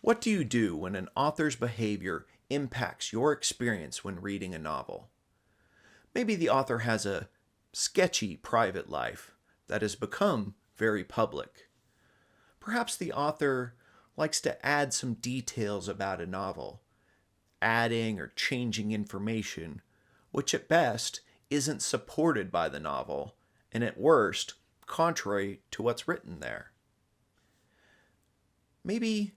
What do you do when an author's behavior impacts your experience when reading a novel? Maybe the author has a sketchy private life that has become very public. Perhaps the author likes to add some details about a novel, adding or changing information, which at best isn't supported by the novel, and at worst, contrary to what's written there. Maybe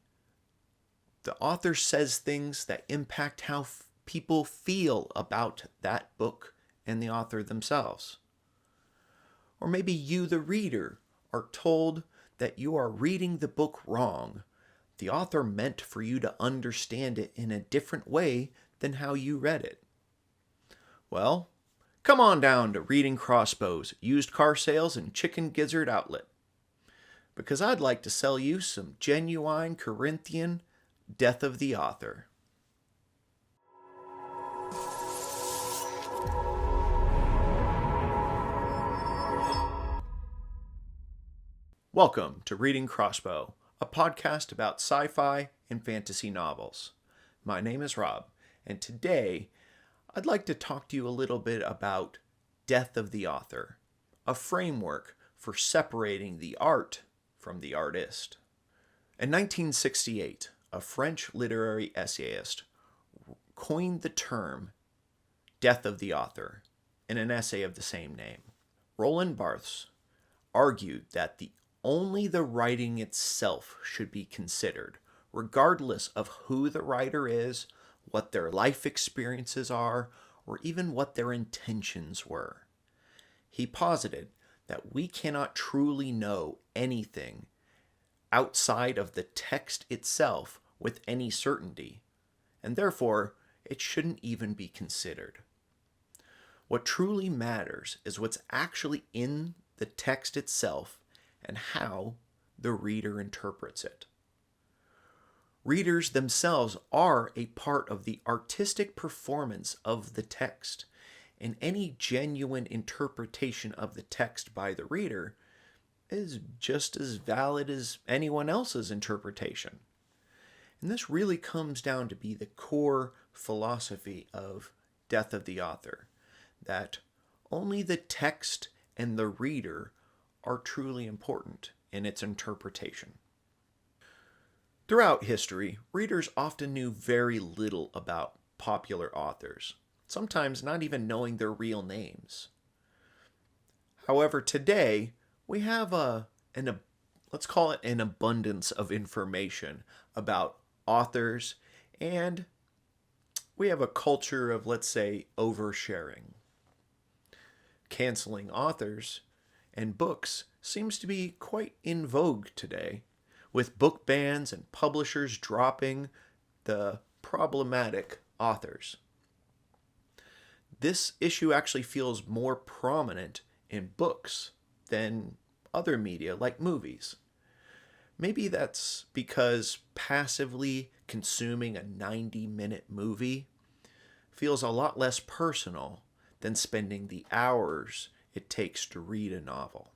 the author says things that impact how people feel about that book and the author themselves. Or maybe you, the reader, are told that you are reading the book wrong. The author meant for you to understand it in a different way than how you read it. Well, come on down to Reading Crossbows, used car sales and chicken gizzard outlet, because I'd like to sell you some genuine Corinthian Death of the Author. Welcome to Reading Crossbow, a podcast about sci-fi and fantasy novels. My name is Rob, and today I'd like to talk to you a little bit about Death of the Author, a framework for separating the art from the artist. In 1968, a French literary essayist coined the term Death of the Author in an essay of the same name. Roland Barthes argued that only the writing itself should be considered, regardless of who the writer is, what their life experiences are, or even what their intentions were. He posited that we cannot truly know anything outside of the text itself with any certainty, and therefore it shouldn't even be considered. What truly matters is what's actually in the text itself and how the reader interprets it. Readers themselves are a part of the artistic performance of the text, and any genuine interpretation of the text by the reader is just as valid as anyone else's interpretation. And this really comes down to be the core philosophy of Death of the Author, that only the text and the reader are truly important in its interpretation. Throughout history, readers often knew very little about popular authors, sometimes not even knowing their real names. However, today, we have let's call it an abundance of information about authors, and we have a culture of, let's say, oversharing. Canceling authors and books seems to be quite in vogue today, with book bans and publishers dropping the problematic authors. This issue actually feels more prominent in books than other media like movies. Maybe that's because passively consuming a 90-minute movie feels a lot less personal than spending the hours it takes to read a novel.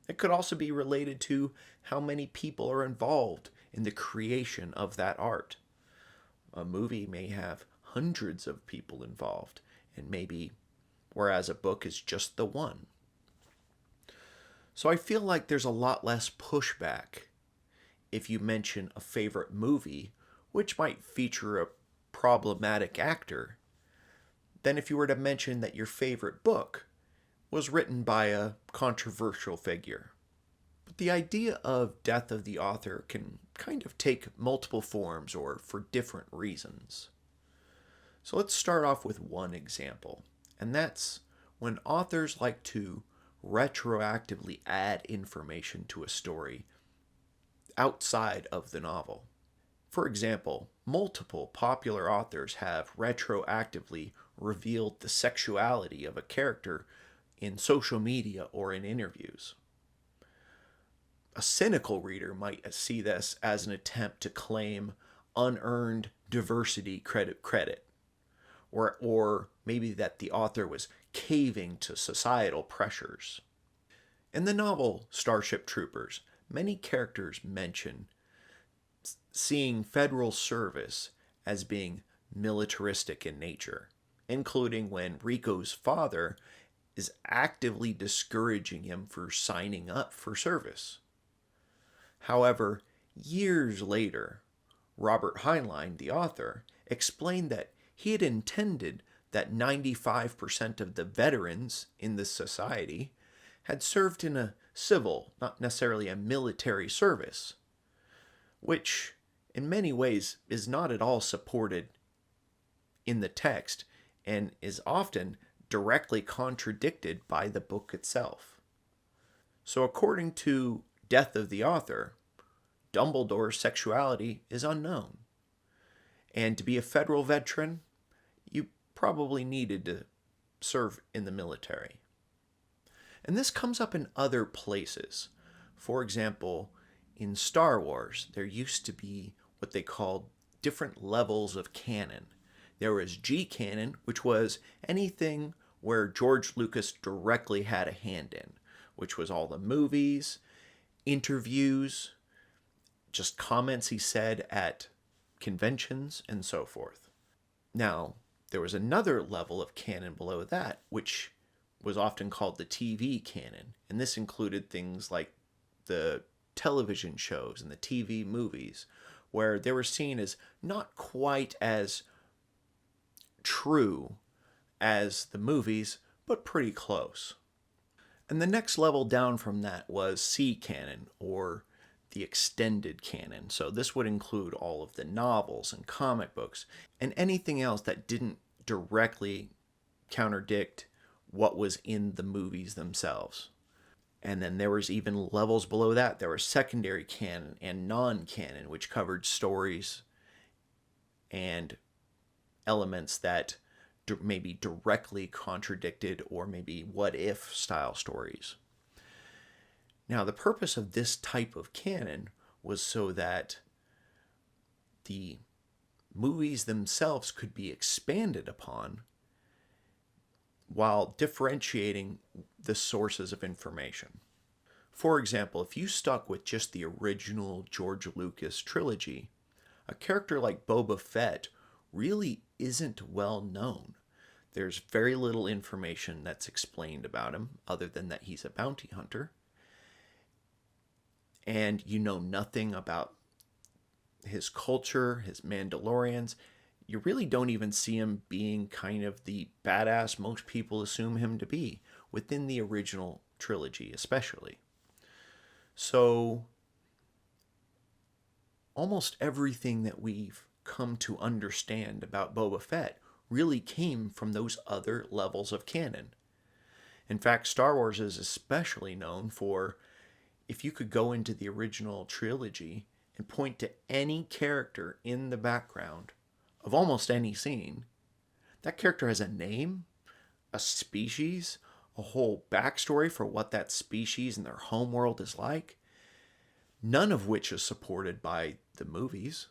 It could also be related to how many people are involved in the creation of that art. A movie may have hundreds of people involved, and whereas a book is just the one. So I feel like there's a lot less pushback if you mention a favorite movie, which might feature a problematic actor, than if you were to mention that your favorite book was written by a controversial figure. But the idea of Death of the Author can kind of take multiple forms or for different reasons. So let's start off with one example, and that's when authors like to retroactively add information to a story outside of the novel. For example, multiple popular authors have retroactively revealed the sexuality of a character in social media or in interviews. A cynical reader might see this as an attempt to claim unearned diversity credit, or maybe that the author was caving to societal pressures. In the novel Starship Troopers, many characters mention seeing federal service as being militaristic in nature, including when Rico's father is actively discouraging him for signing up for service. However, years later, Robert Heinlein, the author, explained that he had intended that 95% of the veterans in this society had served in a civil, not necessarily a military service, which in many ways is not at all supported in the text and is often directly contradicted by the book itself. So, according to Death of the Author, Dumbledore's sexuality is unknown. And to be a federal veteran, you probably needed to serve in the military. And this comes up in other places. For example, in Star Wars, there used to be what they called different levels of canon. There was G canon, which was anything where George Lucas directly had a hand in, which was all the movies, interviews, just comments he said at conventions, and so forth. Now, there was another level of canon below that, which was often called the TV canon, and this included things like the television shows and the TV movies, where they were seen as not quite as true as the movies, but pretty close. And the next level down from that was C canon, or the extended canon. So this would include all of the novels and comic books and anything else that didn't directly contradict what was in the movies themselves. And then there was even levels below that. There was secondary canon and non-canon, which covered stories and elements that maybe directly contradicted or maybe what-if style stories. Now, the purpose of this type of canon was so that the movies themselves could be expanded upon while differentiating the sources of information. For example, if you stuck with just the original George Lucas trilogy, a character like Boba Fett really isn't well known. There's very little information that's explained about him other than that he's a bounty hunter. And you know nothing about his culture, his Mandalorians. You really don't even see him being kind of the badass most people assume him to be, within the original trilogy especially. So, almost everything that we've come to understand about Boba Fett really came from those other levels of canon. In fact, Star Wars is especially known for, if you could go into the original trilogy and point to any character in the background of almost any scene, that character has a name, a species, a whole backstory for what that species and their homeworld is like, none of which is supported by the movies,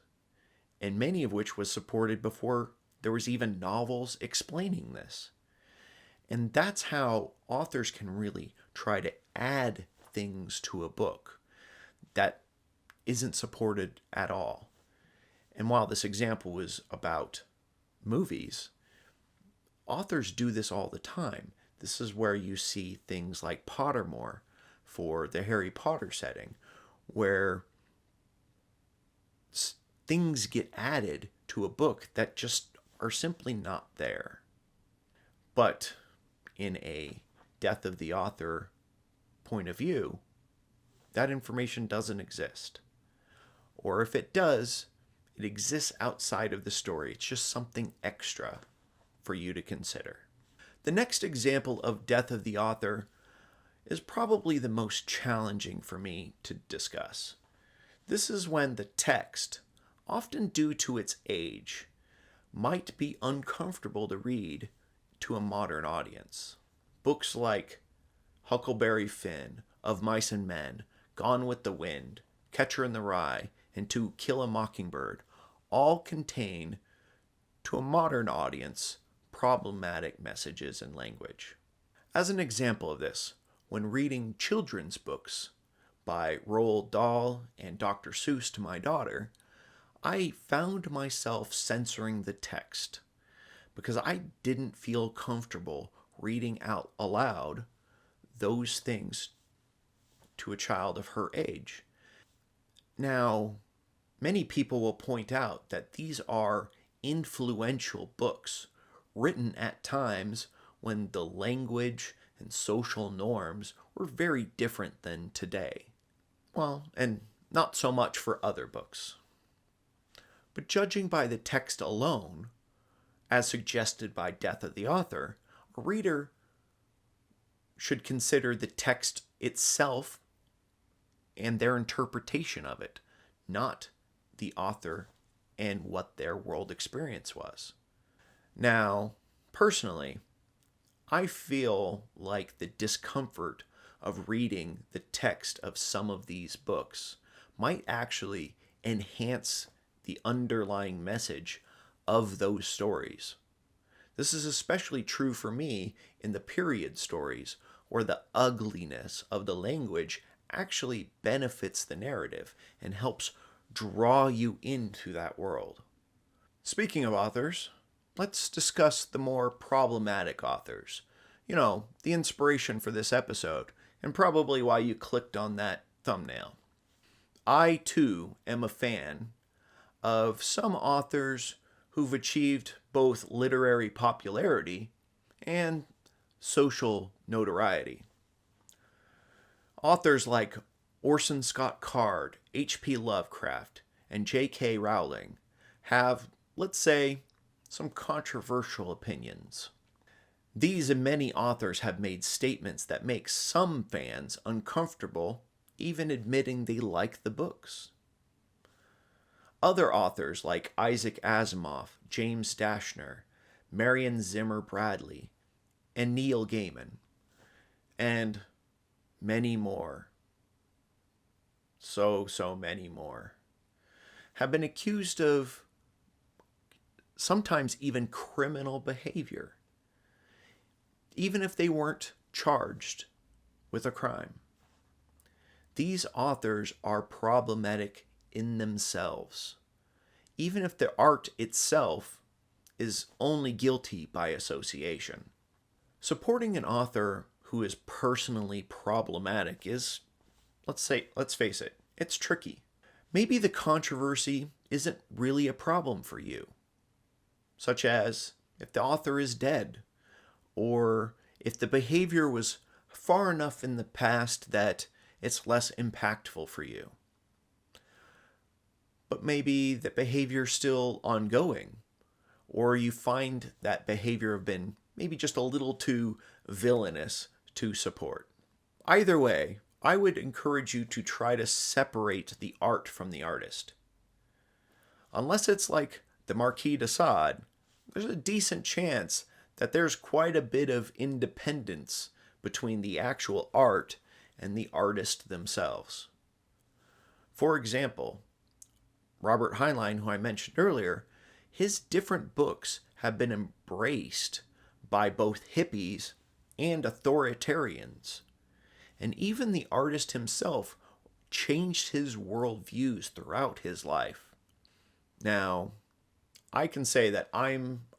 and many of which was supported before there was even novels explaining this. And that's how authors can really try to add things to a book that isn't supported at all. And while this example was about movies, authors do this all the time. This is where you see things like Pottermore for the Harry Potter setting, where things get added to a book that just are simply not there. But in a Death of the Author point of view, that information doesn't exist. Or if it does, it exists outside of the story. It's just something extra for you to consider. The next example of Death of the Author is probably the most challenging for me to discuss. This is when the text, often due to its age, might be uncomfortable to read to a modern audience. Books like Huckleberry Finn, Of Mice and Men, Gone with the Wind, Catcher in the Rye, and To Kill a Mockingbird all contain, to a modern audience, problematic messages and language. As an example of this, when reading children's books by Roald Dahl and Dr. Seuss to my daughter, I found myself censoring the text because I didn't feel comfortable reading out aloud those things to a child of her age. Now, many people will point out that these are influential books written at times when the language and social norms were very different than today. Well, and not so much for other books. But judging by the text alone, as suggested by Death of the Author, a reader should consider the text itself and their interpretation of it, not the author and what their world experience was. Now, personally, I feel like the discomfort of reading the text of some of these books might actually enhance the underlying message of those stories. This is especially true for me in the period stories, where the ugliness of the language actually benefits the narrative and helps draw you into that world. Speaking of authors, let's discuss the more problematic authors. You know, the inspiration for this episode, and probably why you clicked on that thumbnail. I, too, am a fan of some authors who've achieved both literary popularity and social notoriety. Authors like Orson Scott Card, H.P. Lovecraft, and J.K. Rowling have, let's say, some controversial opinions. These and many authors have made statements that make some fans uncomfortable, even admitting they like the books. Other authors like Isaac Asimov, James Dashner, Marion Zimmer Bradley, and Neil Gaiman, and many more, so many more, have been accused of sometimes even criminal behavior, even if they weren't charged with a crime. These authors are problematic in themselves, even if the art itself is only guilty by association. Supporting an author who is personally problematic is, let's face it, it's tricky. Maybe the controversy isn't really a problem for you, such as if the author is dead, or if the behavior was far enough in the past that it's less impactful for you. But maybe the behavior's still ongoing, or you find that behavior have been maybe just a little too villainous to support. Either way, I would encourage you to try to separate the art from the artist. Unless it's like the Marquis de Sade, there's a decent chance that there's quite a bit of independence between the actual art and the artist themselves. For example, Robert Heinlein, who I mentioned earlier, his different books have been embraced by both hippies and authoritarians. And even the artist himself changed his worldviews throughout his life. Now, I can say that I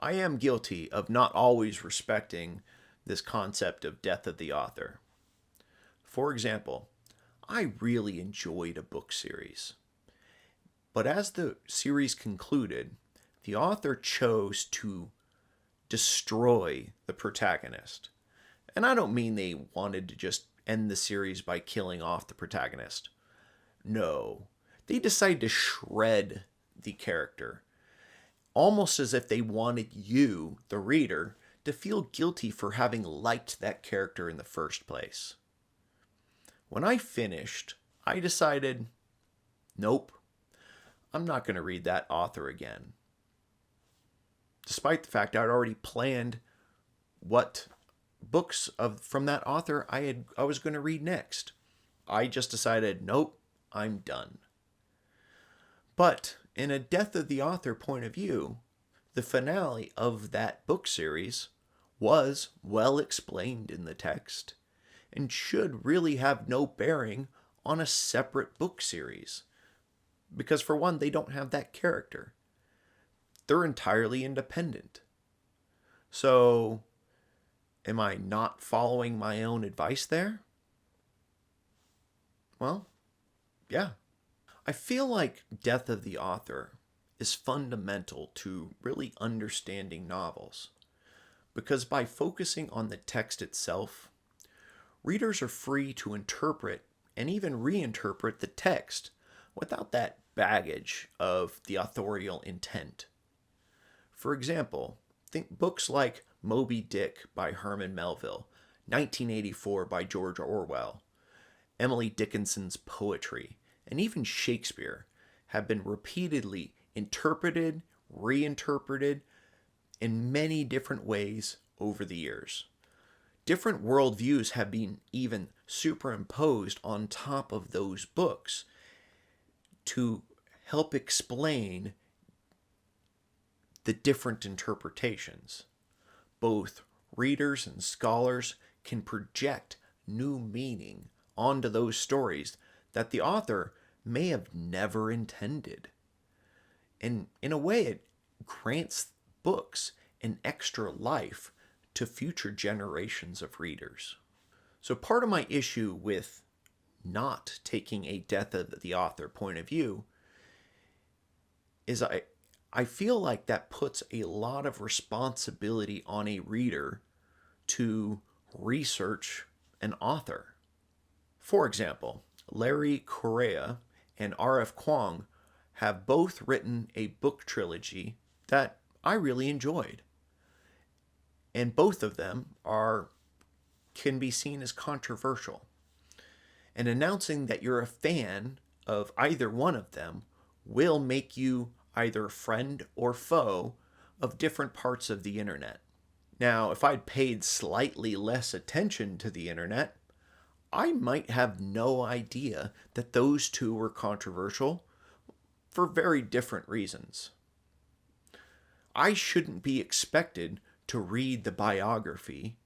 am guilty of not always respecting this concept of death of the author. For example, I really enjoyed a book series. But as the series concluded, the author chose to destroy the protagonist. And I don't mean they wanted to just end the series by killing off the protagonist. No, they decided to shred the character, almost as if they wanted you, the reader, to feel guilty for having liked that character in the first place. When I finished, I decided, nope, I'm not going to read that author again. Despite the fact I'd already planned what books from that author I was going to read next. I just decided, nope, I'm done. But in a death of the author point of view, the finale of that book series was well explained in the text and should really have no bearing on a separate book series. Because for one, they don't have that character. They're entirely independent. So, am I not following my own advice there? Well, yeah. I feel like Death of the Author is fundamental to really understanding novels, because by focusing on the text itself, readers are free to interpret and even reinterpret the text without that baggage of the authorial intent. For example, think books like Moby Dick by Herman Melville, 1984 by George Orwell, Emily Dickinson's poetry, and even Shakespeare have been repeatedly interpreted, reinterpreted in many different ways over the years. Different worldviews have been even superimposed on top of those books to help explain the different interpretations. Both readers and scholars can project new meaning onto those stories that the author may have never intended. And in a way, it grants books an extra life to future generations of readers. So part of my issue with not taking a death of the author point of view is I feel like that puts a lot of responsibility on a reader to research an author. For example, Larry Correia and R.F. Kuang have both written a book trilogy that I really enjoyed. And both of them can be seen as controversial. And announcing that you're a fan of either one of them will make you either friend or foe of different parts of the internet. Now, if I'd paid slightly less attention to the internet, I might have no idea that those two were controversial for very different reasons. I shouldn't be expected to read the biography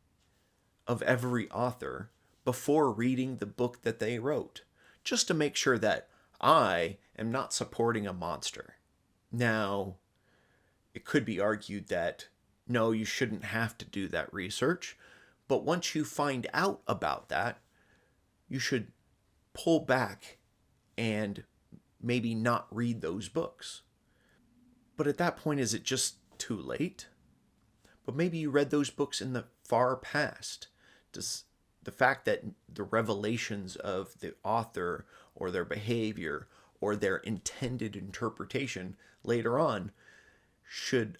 of every author before reading the book that they wrote, just to make sure that I am not supporting a monster. Now, it could be argued that no, you shouldn't have to do that research, but once you find out about that, you should pull back and maybe not read those books. But at that point, is it just too late? But maybe you read those books in the far past. Does the fact that the revelations of the author or their behavior or their intended interpretation later on, should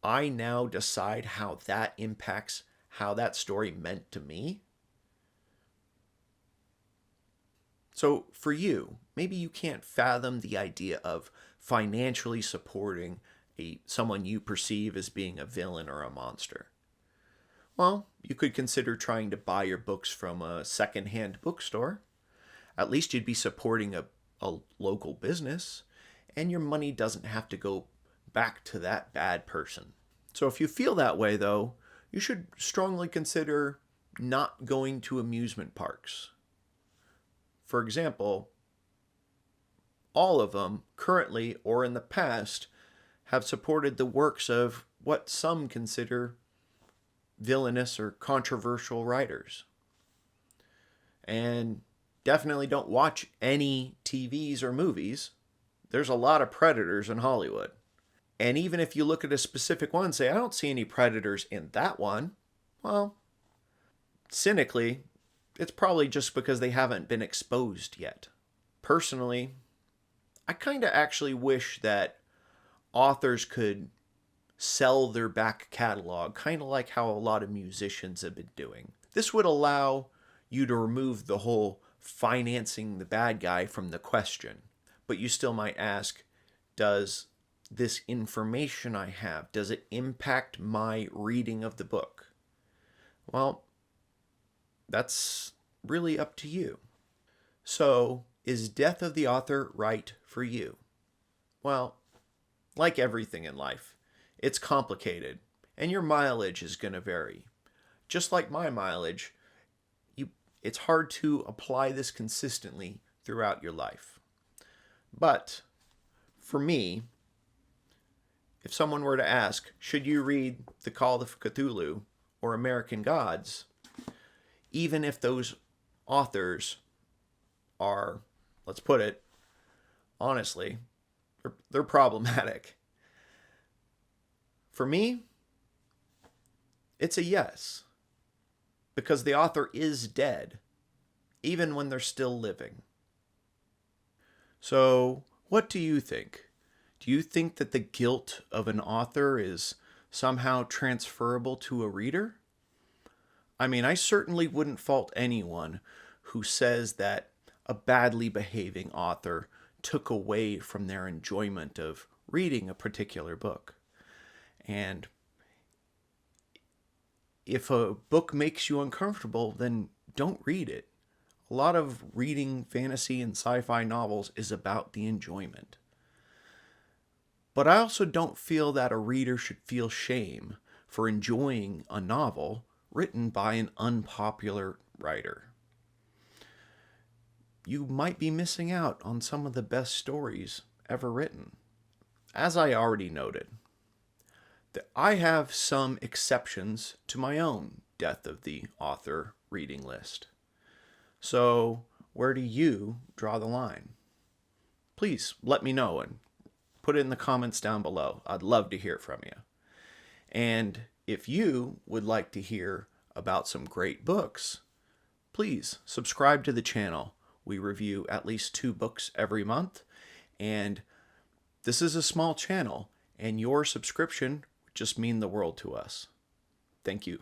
I now decide how that impacts how that story meant to me? So for you, maybe you can't fathom the idea of financially supporting someone you perceive as being a villain or a monster. Well, you could consider trying to buy your books from a secondhand bookstore. At least you'd be supporting a local business, and your money doesn't have to go back to that bad person. So if you feel that way, though, you should strongly consider not going to amusement parks. For example, all of them, currently or in the past, have supported the works of what some consider villainous or controversial writers. And definitely don't watch any TVs or movies. There's a lot of predators in Hollywood. And even if you look at a specific one and say, I don't see any predators in that one, well, cynically, it's probably just because they haven't been exposed yet. Personally, I kind of actually wish that authors could sell their back catalog, kind of like how a lot of musicians have been doing. This would allow you to remove the whole financing the bad guy from the question. But you still might ask, does this information I have, does it impact my reading of the book? Well, that's really up to you. So, is Death of the Author right for you? Well, like everything in life, it's complicated, and your mileage is going to vary. Just like my mileage, it's hard to apply this consistently throughout your life. But for me, if someone were to ask, should you read The Call of Cthulhu or American Gods, even if those authors are, let's put it honestly, they're problematic. For me, it's a yes, because the author is dead, even when they're still living. So, what do you think? Do you think that the guilt of an author is somehow transferable to a reader? I mean, I certainly wouldn't fault anyone who says that a badly behaving author took away from their enjoyment of reading a particular book. And if a book makes you uncomfortable, then don't read it. A lot of reading fantasy and sci-fi novels is about the enjoyment. But I also don't feel that a reader should feel shame for enjoying a novel written by an unpopular writer. You might be missing out on some of the best stories ever written. As I already noted, I have some exceptions to my own death of the author reading list. So, where do you draw the line? Please let me know and put it in the comments down below. I'd love to hear from you. And if you would like to hear about some great books, please subscribe to the channel. We review at least 2 books every month, and this is a small channel, and your subscription would just mean the world to us. Thank you.